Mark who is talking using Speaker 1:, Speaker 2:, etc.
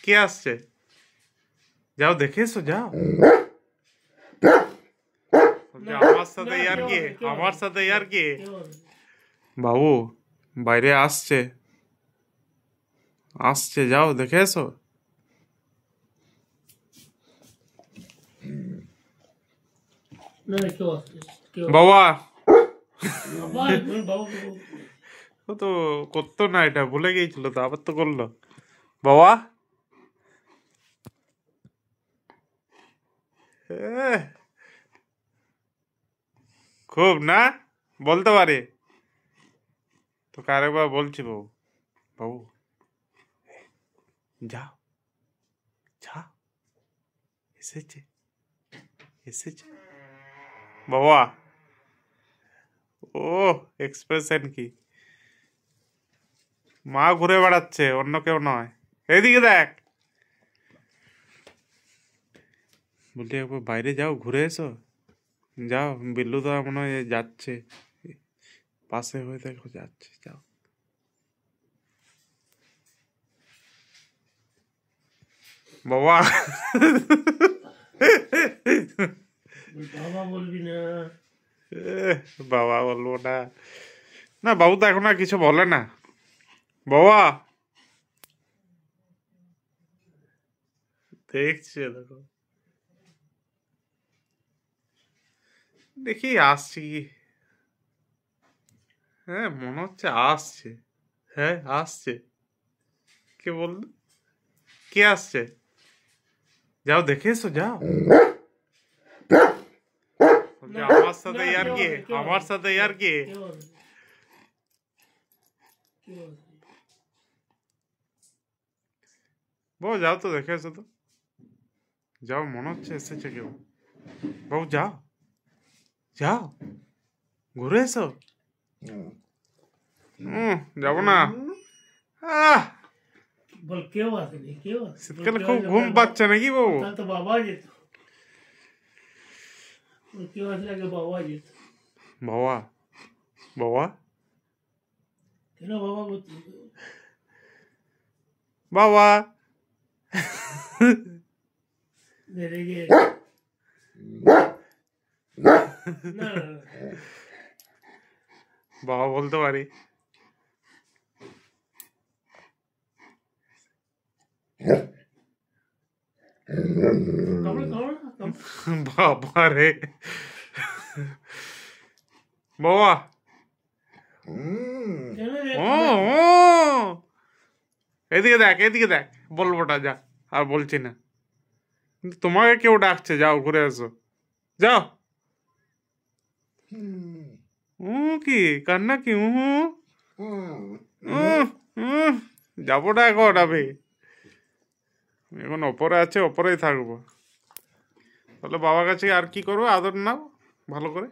Speaker 1: কে আসছে? যাও দেখে এসো, যাও। আমার সাথে ইয়ার কি? আমার সাথে ইয়ার কি? বাবু বাইরে আসছে, আসছে, যাও দেখে এসো। বাবা ও তো করতো না, এটা ভুলে গিয়েছিল তো, আবার তো করলো। বাবা খুব না বলতে পারে তো, আরেকবার বলছি বাবু, বাবু যাও, যাও, এসেছে, এসেছে বাবা। ও এক্সপ্রেশন কি! মা ঘুরে বেড়াচ্ছে, অন্য কেউ নয়। এইদিকে দেখ, বলছি একবার বাইরে যাও, ঘুরে এসো, যাও। বিল্লু তো মনে হয় যাচ্ছে, পাশে হয়ে দেখো যাচ্ছে, যাও। বাবা
Speaker 2: বাবা বলবি না,
Speaker 1: বাবা বলবো না, না বাবু তো এখন আর কিছু বলে না। বাবা দেখছি, দেখো, দেখি আসছি কি। হ্যাঁ মনে হচ্ছে আসছে, হ্যাঁ আসছে। কে বলল? কে আসছে? যাও দেখে এসো, যাও। আমার সাথে ইয়ার কি? আমার সাথে ইয়ার কি? বাবু যাও তো দেখে এসো তো, যাও, মনে হচ্ছে এসেছে কেউ। বাবু যাও, যাও, ঘুরে এসো। যাবো না।
Speaker 2: বল কেউ আসেনি, কেউ আসেনি।
Speaker 1: শীতকালে খুব ঘুম পাচ্ছে নাকি বাবু?
Speaker 2: তাহলে তো বাবা যেত, কেউ আসলে আগে বাবা যেত।
Speaker 1: বাবা, বাবা,
Speaker 2: কেন বাবা করতে?
Speaker 1: বাবা
Speaker 2: রেগে না,
Speaker 1: বাবা বলতে পারি। বাবা রে, বাবা, ও এদিকে দেখ, এদিকে দেখ, বলবোটা যা, আর বলছি না। কিন্তু তোমাকে কেউ ডাকছে, যাও ঘুরে এসো, যাও। কি কান্না কি? যাবো না এখন আমি, এখন ওপরে আছে, ওপরেই থাকবো। তাহলে বাবার কাছে আর কি করবো? আদর নাও ভালো করে।